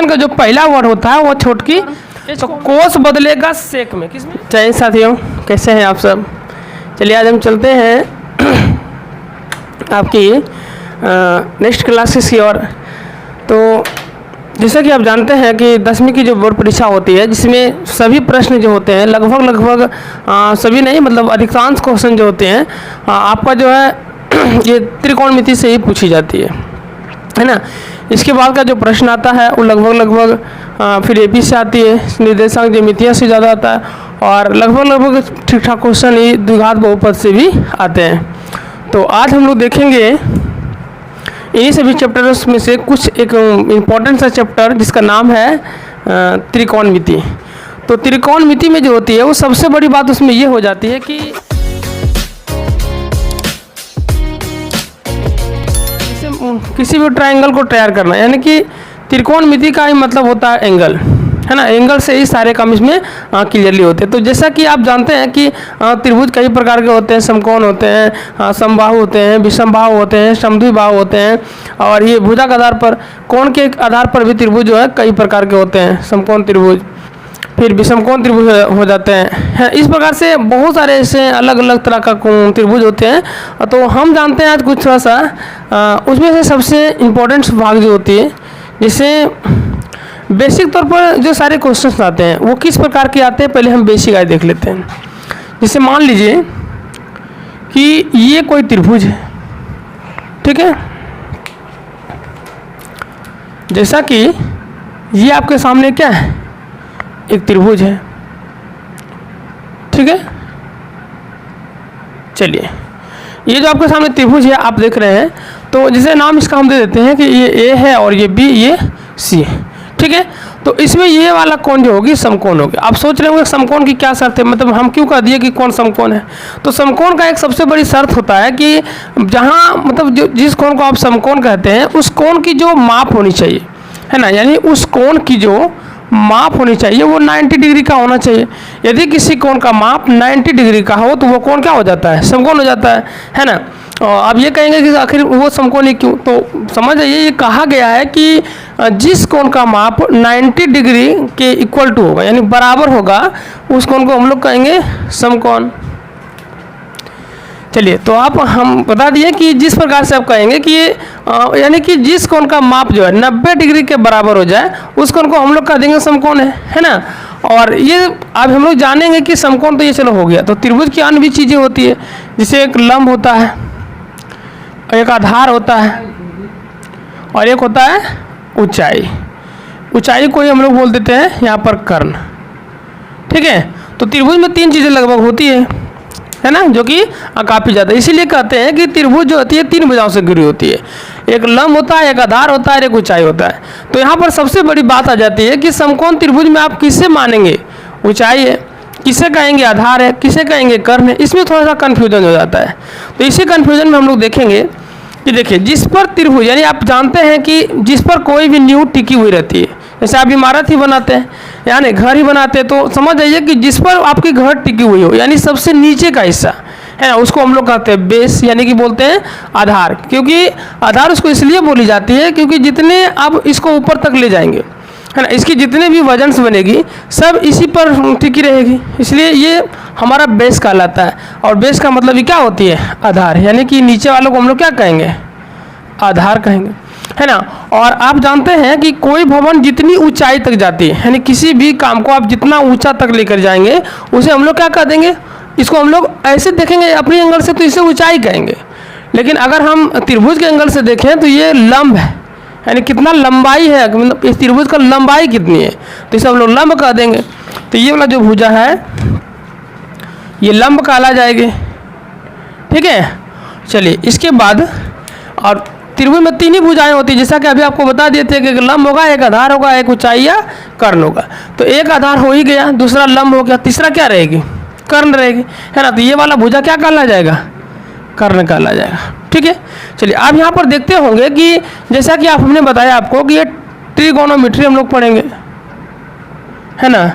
का जो पहला वर्ड होता है वो छोटकी, तो कोस बदलेगा सेक में। किसमें? जय साथियों, कैसे हैं आप सब? चलिए आज हम चलते हैं आपकी नेक्स्ट क्लासेस की ओर। तो जैसा कि आप जानते हैं कि 10वीं की जो बोर्ड परीक्षा होती है, जिसमें सभी प्रश्न जो होते हैं लगभग सभी नहीं, मतलब अधिकांश क्वेश्चन जो होते हैं आपका जो है ये त्रिकोणमिति से ही पूछी जाती है ना। इसके बाद का जो प्रश्न आता है वो लगभग फिर एपी से आती है, निर्देशांक ज्यामितियाँ से ज़्यादा आता है, और लगभग ठीक ठाक क्वेश्चन ये द्विघात बहुपद से भी आते हैं। तो आज हम लोग देखेंगे इन्हीं सभी चैप्टर्स में से कुछ एक इम्पॉर्टेंट सा चैप्टर जिसका नाम है त्रिकोणमिति। तो त्रिकोणमिति में जो होती है वो सबसे बड़ी बात उसमें ये हो जाती है कि किसी भी ट्रायंगल को तैयार करना, यानी कि त्रिकोणमिति का ही मतलब होता है एंगल, है ना। एंगल से ही सारे काम इसमें क्लियरली होते हैं। तो जैसा कि आप जानते हैं कि त्रिभुज कई प्रकार के होते हैं, समकोण होते हैं, समबाहु होते हैं, विषमबाहु होते हैं, समद्विबाहु होते हैं, और ये भुजा के आधार पर, कोण के आधार पर भी त्रिभुज जो है कई प्रकार के होते हैं, समकोण त्रिभुज, फिर विषमकोण त्रिभुज हो जाते हैं। इस प्रकार से बहुत सारे ऐसे अलग अलग तरह का त्रिभुज होते हैं। तो हम जानते हैं आज कुछ थोड़ा सा उसमें से सबसे इम्पोर्टेंट भाग जो होती है, जैसे बेसिक तौर पर जो सारे क्वेश्चंस आते हैं वो किस प्रकार के आते हैं, पहले हम बेसिक आए देख लेते हैं। जैसे मान लीजिए कि ये कोई त्रिभुज है, ठीक है। जैसा कि ये आपके सामने क्या है, एक त्रिभुज है, ठीक है। चलिए ये जो आपके सामने त्रिभुज है आप देख रहे हैं, तो जैसे नाम इसका हम दे देते हैं कि ये ए है और ये बी, ये सी है, ठीक है। तो इसमें ये वाला कोण जो होगी समकोण होगी। आप सोच रहे होंगे समकोण की क्या शर्त है, मतलब हम क्यों कह दिए कि कौन समकोण है। तो समकोण का एक सबसे बड़ी शर्त होता है कि जहाँ मतलब जिस कोण को आप समकोण कहते हैं उस कोण की जो माप होनी चाहिए, है ना, यानी उस कोण की जो माप होनी चाहिए वो 90 डिग्री का होना चाहिए। यदि किसी कोण का माप 90 डिग्री का हो तो वो कोण क्या हो जाता है, समकोण हो जाता है ना। आप ये कहेंगे कि आखिर वो समकोण ही क्यों, तो समझ जाइए ये कहा गया है कि जिस कोण का माप 90 डिग्री के इक्वल टू होगा, यानी बराबर होगा, उस कोण को हम लोग कहेंगे समकोण। चलिए तो आप हम बता दिए कि जिस प्रकार से आप कहेंगे कि ये यानी कि जिस कोण का माप जो है 90 डिग्री के बराबर हो जाए उस कोण को हम लोग कह देंगे समकोण है ना। और ये अब हम लोग जानेंगे कि समकोण तो ये चलो हो गया। तो त्रिभुज की अन्य भी चीज़ें होती है, जैसे एक लंब होता है, एक आधार होता है, और एक होता है ऊंचाई। ऊंचाई को ही हम लोग बोल देते हैं यहाँ पर कर्ण, ठीक है। तो त्रिभुज में 3 चीज़ें लगभग होती है ना, जो कि काफ़ी ज़्यादा, इसीलिए कहते हैं कि त्रिभुज जो होती है 3 भुजाओं से घिरी होती है। एक लंब होता है, एक आधार होता है, एक ऊंचाई होता है। तो यहाँ पर सबसे बड़ी बात आ जाती है कि समकोण त्रिभुज में आप किससे मानेंगे, ऊंचाई है, किसे कहेंगे आधार है, किसे कहेंगे कर्ण है। इसमें थोड़ा सा कन्फ्यूजन हो जाता है। तो इसी कन्फ्यूजन में हम लोग देखेंगे कि देखिए जिस पर त्रिभुज, यानी आप जानते हैं कि जिस पर कोई भी नींव टिकी हुई रहती है, जैसे आप इमारत ही बनाते हैं, यानी घर ही बनाते हैं, तो समझ जाइए कि जिस पर आपकी घर टिकी हुई हो, यानी सबसे नीचे का हिस्सा है ना, उसको हम लोग कहते हैं बेस, यानी कि बोलते हैं आधार। क्योंकि आधार उसको इसलिए बोली जाती है क्योंकि जितने आप इसको ऊपर तक ले जाएंगे, है ना, इसकी जितने भी वजन से बनेगी सब इसी पर टिकी रहेगी, इसलिए ये हमारा बेस कहलाता है। और बेस का मतलब ही क्या होती है, आधार, यानी कि नीचे वालों को हम लोग क्या कहेंगे, आधार कहेंगे, है ना। और आप जानते हैं कि कोई भवन जितनी ऊंचाई तक जाती है, यानी किसी भी काम को आप जितना ऊंचा तक लेकर जाएंगे उसे हम लोग क्या कह देंगे, इसको हम लोग ऐसे देखेंगे अपनी एंगल से तो इसे ऊंचाई कहेंगे। लेकिन अगर हम त्रिभुज के एंगल से देखें तो ये लंब है, यानी कितना लंबाई है, मतलब इस त्रिभुज का लंबाई कितनी है, तो इसे हम लोग लंब कह देंगे। तो ये वाला जो भुजा है ये लंब कहला जाएगी, ठीक है। चलिए इसके बाद, और त्रिभुज में 3 ही भुजाएं होती है, जैसा कि अभी आपको बता दिए थे कि एक लंब होगा, एक आधार होगा, एक ऊंचाई या कर्ण होगा। तो एक आधार हो ही गया, दूसरा लंब हो गया, तीसरा क्या रहेगी, कर्ण रहेगी, है ना। तो ये वाला भुजा क्या कहला जाएगा, कर्ण कहला जाएगा, ठीक है। चलिए आप यहाँ पर देखते होंगे कि जैसा कि हमने बताया आपको कि ये ट्रिगोनोमेट्री हम लोग पढ़ेंगे, है ना,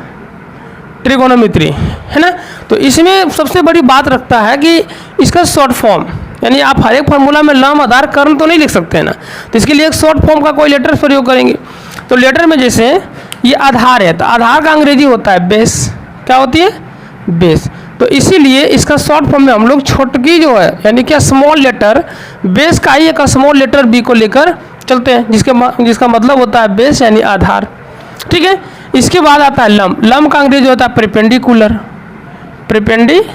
ट्रिगोनोमेट्री, है ना। तो इसमें सबसे बड़ी बात रखता है कि इसका शॉर्ट फॉर्म, यानी आप हर एक फार्मूला में लंब आधार कर्ण तो नहीं लिख सकते हैं ना, तो इसके लिए एक शॉर्ट फॉर्म का कोई लेटर प्रयोग करेंगे। तो लेटर में जैसे ये आधार है, तो आधार का अंग्रेजी होता है बेस। क्या होती है? बेस। तो इसीलिए इसका शॉर्ट फॉर्म में हम लोग छोटकी जो है यानी कि स्मॉल लेटर बेस का ही एक स्मॉल लेटर बी को लेकर चलते हैं, जिसका मतलब होता है बेस यानी आधार। ठीक है। इसके बाद आता है लम। लम का अंग्रेजी होता है परपेंडिकुलर। परपेंडिकुलर,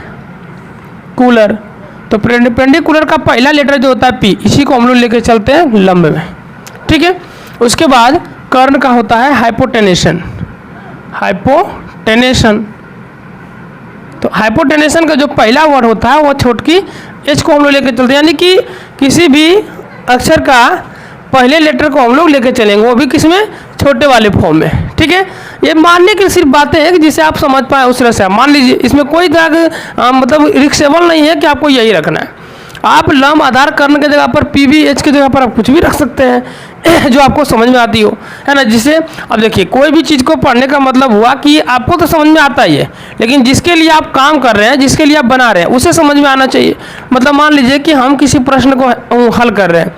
तो परपेंडिकुलर का पहला लेटर जो होता है पी, इसी को हम लोग लेकर चलते हैं लंब में। ठीक है। उसके बाद कर्ण का होता है हाइपोटेनेशन। हाइपोटेनेशन, तो हाइपोटेनेशन का जो पहला वर्ड होता है वो छोटकी एच को हम लोग लेकर चलते हैं, यानी कि किसी भी अक्षर का पहले लेटर को हम लोग लेकर चलेंगे, वो भी किसमें? छोटे वाले फॉर्म में। ठीक है। ये मानने की सिर्फ बातें हैं कि जिसे आप समझ पाए उस तरह से मान लीजिए, इसमें कोई तरह का मतलब रिक्सेबल नहीं है कि आपको यही रखना है। आप लम आधार कर्ण के जगह पर पी बी एच की जगह पर आप कुछ भी रख सकते हैं जो आपको समझ में आती हो, है ना। जिसे अब देखिए कोई भी चीज़ को पढ़ने का मतलब हुआ कि आपको तो समझ में आता ही है, लेकिन जिसके लिए आप काम कर रहे हैं, जिसके लिए आप बना रहे हैं, उसे समझ में आना चाहिए। मतलब मान लीजिए कि हम किसी प्रश्न को हल कर रहे हैं,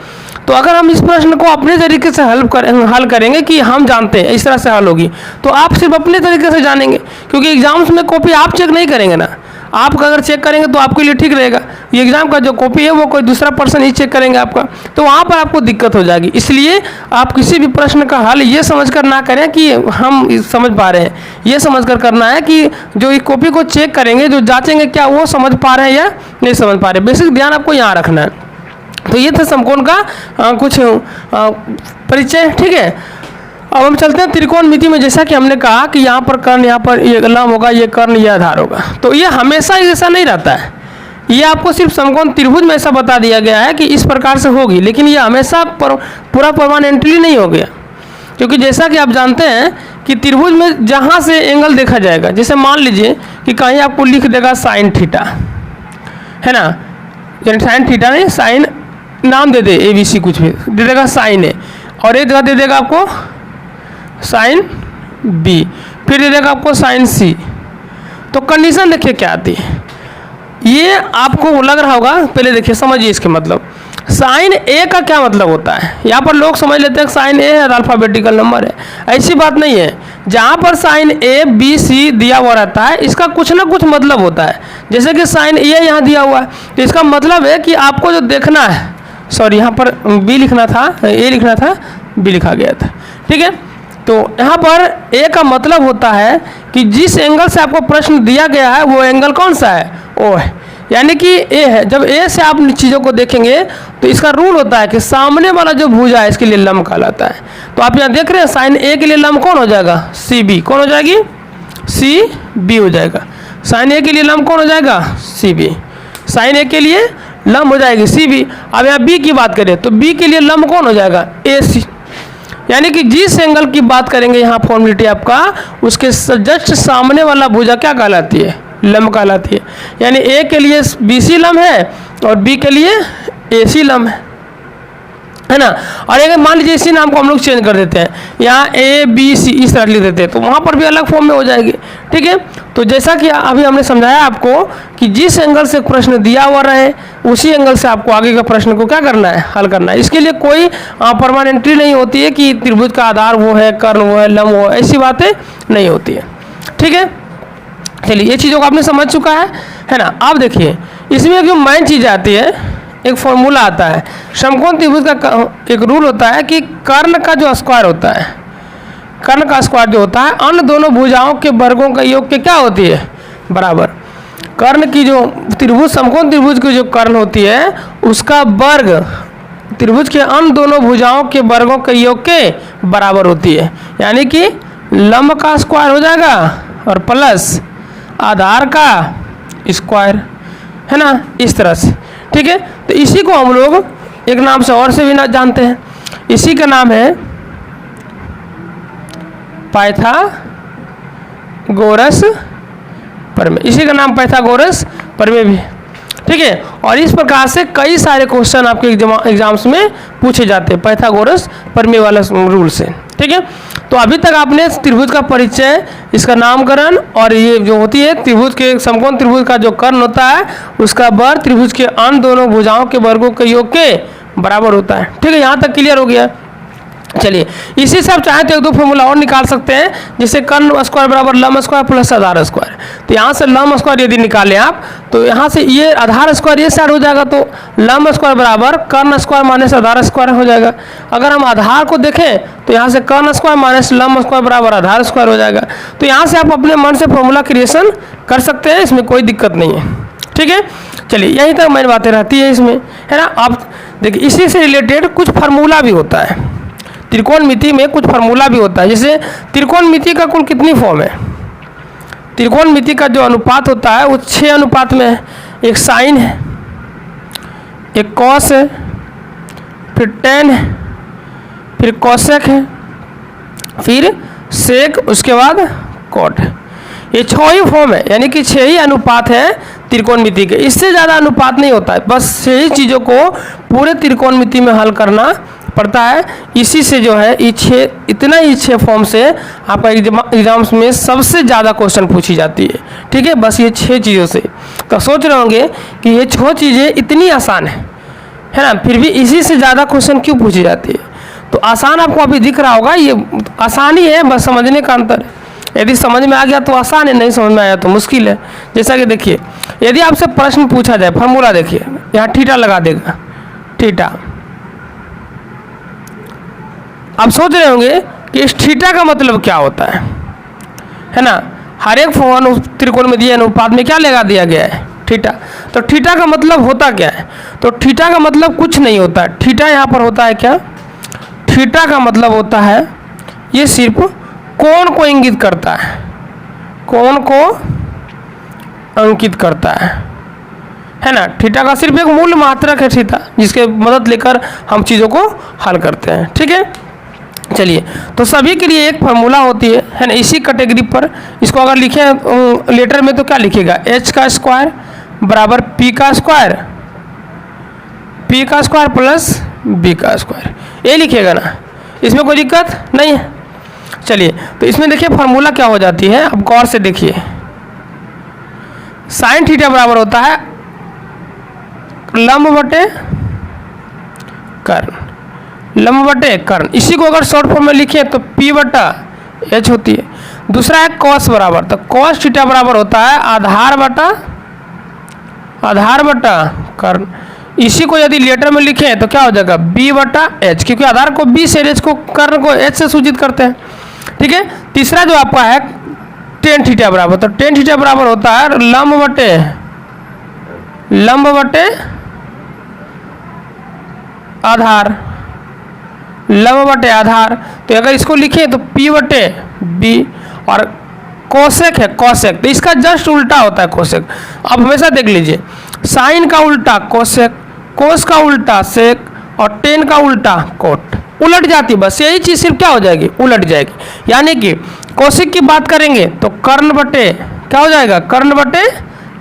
तो अगर हम इस प्रश्न को अपने तरीके से हल करेंगे कि हम जानते हैं इस तरह से हल होगी, तो आप सिर्फ अपने तरीके से जानेंगे, क्योंकि एग्जाम्स में कॉपी आप चेक नहीं करेंगे ना। आप अगर चेक करेंगे तो आपके लिए ठीक रहेगा, ये एग्जाम का जो कॉपी है वो कोई दूसरा पर्सन ही चेक करेंगे आपका, तो वहाँ पर आपको दिक्कत हो जाएगी। इसलिए आप किसी भी प्रश्न का हल ये समझकर ना करें कि हम समझ पा रहे हैं, ये समझकर करना है कि जो इस कॉपी को चेक करेंगे, जो जांचेंगे क्या वो समझ पा रहे हैं या नहीं समझ पा रहे। बेसिक ध्यान आपको यहाँ रखना है। तो ये था समकोण का कुछ परिचय। ठीक है। अब हम चलते हैं त्रिकोणमिति में। जैसा कि हमने कहा कि यहाँ पर कर्ण, यहाँ पर ये लम होगा, ये कर्ण, ये आधार होगा। तो ये हमेशा ऐसा नहीं रहता है, ये आपको सिर्फ समकोण त्रिभुज में ऐसा बता दिया गया है कि इस प्रकार से होगी, लेकिन ये हमेशा पूरा परमानेंटली नहीं हो गया। क्योंकि जैसा कि आप जानते हैं कि त्रिभुज में जहाँ से एंगल देखा जाएगा, जैसे मान लीजिए कि कहीं आपको लिख देगा साइन थीटा, है ना, यानी साइन थीटा नहीं, साइन नाम दे दे ABC, कुछ भी दे देगा साइन ए, और एक जगह दे देगा आपको साइन B, फिर दे देगा आपको साइन C। तो कंडीशन देखिए क्या आती है, ये आपको लग रहा होगा, पहले देखिए समझिए इसके मतलब। साइन ए का क्या मतलब होता है? यहाँ पर लोग समझ लेते हैं साइन ए है अल्फाबेटिकल नंबर है, ऐसी बात नहीं है। जहाँ पर साइन ए बी सी दिया हुआ रहता है, इसका कुछ ना कुछ मतलब होता है। जैसे कि साइन ए यहाँ दिया हुआ है, तो इसका मतलब है कि आपको जो देखना है, सॉरी यहाँ पर बी लिखना था, ए लिखना था, बी लिखा गया था। ठीक है। तो यहाँ पर ए का मतलब होता है कि जिस एंगल से आपको प्रश्न दिया गया है वो एंगल कौन सा है? ओ है, यानी कि ए है। जब ए से आप चीज़ों को देखेंगे तो इसका रूल होता है कि सामने वाला जो भुजा है इसके लिए लंब कहलाता है। तो आप यहाँ देख रहे हैं साइन ए के लिए लंब कौन हो जाएगा? C B. कौन हो जाएगी? सी बी हो जाएगा। साइन ए के लिए लंब कौन हो जाएगा? C B. साइन ए के लिए लंब हो जाएगी सी बी। अब यहाँ बी की बात करें तो बी के लिए लंब कौन हो जाएगा? ए सी। यानी कि जिस एंगल की बात करेंगे यहाँ फॉर्मेलिटी आपका, उसके जस्ट सामने वाला भुजा क्या कहलाती है? लंब कहलाती है। यानी ए के लिए बी सी लंब है और बी के लिए ए सी लंब है ना। और अगर मान लीजिए इसी नाम को हम लोग चेंज कर देते हैं, यहाँ ए बी सी इस तरह लिख देते हैं, तो वहाँ पर भी अलग फॉर्म में हो जाएगी। ठीक है। तो जैसा कि अभी हमने समझाया आपको कि जिस एंगल से प्रश्न दिया हुआ रहे, उसी एंगल से आपको आगे का प्रश्न को क्या करना है? हल करना है। इसके लिए कोई परमानेंटली नहीं होती है कि त्रिभुज का आधार वो है, कर्ण वो है, लंब वो है, ऐसी बातें नहीं होती है। ठीक है। चलिए ये चीज़ों को आपने समझ चुका है ना। अब देखिए इसमें जो मेन चीज़ आती है, एक फॉर्मूला आता है। समकोण त्रिभुज का एक रूल होता है कि कर्ण का जो स्क्वायर होता है, कर्ण का स्क्वायर जो होता है अन्य दोनों भुजाओं के वर्गों का योग के क्या होती है? बराबर। कर्ण की जो त्रिभुज, समकोण त्रिभुज की जो कर्ण होती है उसका वर्ग त्रिभुज के अन्य दोनों भुजाओं के वर्गों के योग के बराबर होती है। यानी कि लंब का स्क्वायर हो जाएगा और प्लस आधार का स्क्वायर, है ना, इस तरह से। ठीक है। तो इसी को हम लोग एक नाम से और से भी ना जानते हैं, इसी का नाम है पाइथागोरस प्रमेय। इसी का नाम पाइथागोरस प्रमेय भी है। ठीक है। और इस प्रकार से कई सारे क्वेश्चन आपके एग्जाम्स में पूछे जाते हैं पाइथागोरस प्रमेय वाला रूल से। ठीक है। तो अभी तक आपने त्रिभुज का परिचय, इसका नामकरण, और ये जो होती है त्रिभुज के, समकोण त्रिभुज का जो कर्ण होता है उसका वर्ग त्रिभुज के अन्य दोनों भुजाओं के वर्गों के योग के बराबर होता है। ठीक है। यहाँ तक क्लियर हो गया। चलिए इसी से आप चाहें तो एक दो फॉर्मूला और निकाल सकते हैं, जैसे कर्ण स्क्वायर बराबर लंब स्क्वायर प्लस आधार स्क्वायर। तो यहाँ से लंब स्क्वायर यदि निकालें आप तो यहाँ से ये आधार स्क्वायर ये साइड हो जाएगा, तो लंब स्क्वायर बराबर कर्ण स्क्वायर माइनस आधार स्क्वायर हो जाएगा। अगर हम आधार को देखें तो यहाँ से कर्ण स्क्वायर माइनस लंब स्क्वायर बराबर आधार स्क्वायर हो जाएगा। तो यहाँ से आप अपने मन से फॉर्मूला क्रिएशन कर सकते हैं, इसमें कोई दिक्कत नहीं है। ठीक है, चलिए यहीं तक मेन बातें रहती है इसमें, है ना। आप देखिए इसी से रिलेटेड कुछ फार्मूला भी होता है, त्रिकोणमिति में कुछ फार्मूला भी होता है। जैसे त्रिकोणमिति का कुल कितनी फॉर्म है, त्रिकोणमिति का जो अनुपात होता है वो 6 अनुपात में है। एक साइन है, एक कॉस है, फिर टेन है, फिर कॉसेक है, फिर सेक, उसके बाद कॉट है। ये 6 ही फॉर्म है, यानी कि 6 ही अनुपात है त्रिकोणमिति के, इससे ज़्यादा अनुपात नहीं होता है। बस 6 ही चीज़ों को पूरे त्रिकोणमिति में हल करना पड़ता है। इसी से जो है इतना ही 6 फॉर्म से आपका एग्जाम्स में सबसे ज़्यादा क्वेश्चन पूछी जाती है। ठीक है, बस ये 6 चीज़ों से। तो सोच रहे होंगे कि ये 6 चीज़ें इतनी आसान है ना, फिर भी इसी से ज़्यादा क्वेश्चन क्यों पूछी जाती है। तो आसान आपको अभी दिख रहा होगा, ये आसानी है, बस समझने का अंतर है। यदि समझ में आ गया तो आसान है, नहीं समझ में आया तो मुश्किल है। जैसा कि देखिए यदि आपसे प्रश्न पूछा जाए, फार्मूला देखिए यहाँ थीटा लगा देगा, थीटा। आप सोच रहे होंगे कि इस थीटा का मतलब क्या होता है ना। हर एक त्रिकोण में दिए अनुपात में क्या लगा दिया गया है, थीटा। तो थीटा का मतलब होता क्या है, तो थीटा का मतलब कुछ नहीं होता है। थीटा यहाँ पर होता है क्या, थीटा का मतलब होता है ये सिर्फ कोण को इंगित करता है, कोण को अंकित करता है ना। थीटा का सिर्फ एक मूल मात्रक है थीटा, जिसके मदद लेकर हम चीज़ों को हल करते हैं। ठीक है, चलिए तो सभी के लिए एक फार्मूला होती है ना, इसी कैटेगरी पर। इसको अगर लिखें लेटर में तो क्या लिखेगा, h का स्क्वायर बराबर p का स्क्वायर, p का स्क्वायर प्लस b का स्क्वायर, ये लिखेगा ना, इसमें कोई दिक्कत नहीं है। चलिए तो इसमें देखिए फार्मूला क्या हो जाती है, अब गौर से देखिए। साइन थीटा बराबर होता है लंब बटे कर्ण, लंब बटे कर्ण। इसी को अगर शॉर्ट फॉर्म में लिखे तो p बटा h होती है। दूसरा है कॉस बराबर, तो कॉस थीटा बराबर होता है आधार बटा कर्ण। इसी को यदि लेटर में लिखें तो क्या हो जाएगा, b बटा h, क्योंकि आधार को b से, h को कर्ण को h से सूचित करते हैं। ठीक है, तीसरा जो आपका है टेन थीटा बराबर, तो टेन थीटा बराबर होता है लंब बटे आधार, लंब बटे आधार। तो अगर इसको लिखें तो p बटे b, और कोसेक है कोसेक, तो इसका जस्ट उल्टा होता है कोसेक। अब हमेशा देख लीजिए, साइन का उल्टा कोसेक, कोस का उल्टा सेक, और टेन का उल्टा कोट, उलट जाती, बस यही चीज़ सिर्फ क्या हो जाएगी, उलट जाएगी। यानी कि कोसेक की बात करेंगे तो कर्ण बटे क्या हो जाएगा, कर्ण बटे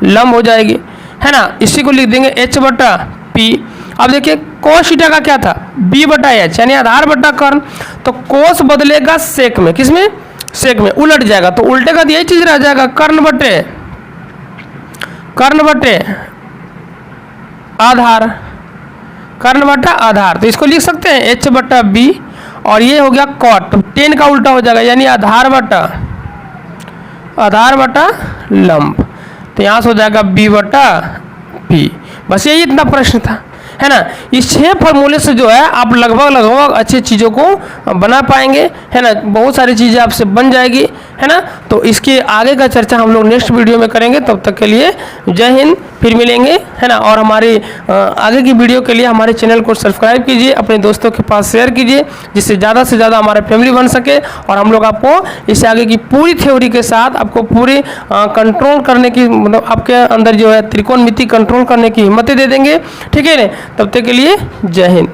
लंब हो जाएगी, है ना। इसी को लिख देंगे h बटा p। अब देखिए कोस थीटा का क्या था, b बटा h, यानी आधार बटा कर्ण। तो कोस बदलेगा सेक में, किसमें, सेक में, उलट जाएगा। तो उल्टे का यही चीज रह जाएगा, कर्ण बटे आधार, कर्ण बटा आधार। तो इसको लिख सकते हैं h बटा b, और ये हो गया कॉट, तो टेन का उल्टा हो जाएगा, यानी आधार बटा लंब। तो यहाँ से हो जाएगा b बटा p। बस यही इतना प्रश्न था, है ना। इस 6 फार्मूले से जो है आप लगभग अच्छी चीज़ों को बना पाएंगे, है ना। बहुत सारी चीज़ें आपसे बन जाएगी, है ना। तो इसके आगे का चर्चा हम लोग नेक्स्ट वीडियो में करेंगे। तब तक के लिए जय हिंद, फिर मिलेंगे, है ना। और हमारी आगे की वीडियो के लिए हमारे चैनल को सब्सक्राइब कीजिए, अपने दोस्तों के पास शेयर कीजिए, जिससे ज़्यादा से ज़्यादा हमारा फैमिली बन सके, और हम लोग आपको इससे आगे की पूरी थ्योरी के साथ आपको पूरी कंट्रोल करने की, मतलब आपके अंदर जो है त्रिकोणमिति कंट्रोल करने की हिम्मतें दे देंगे। ठीक है ना, तब तक के लिए जय हिंद।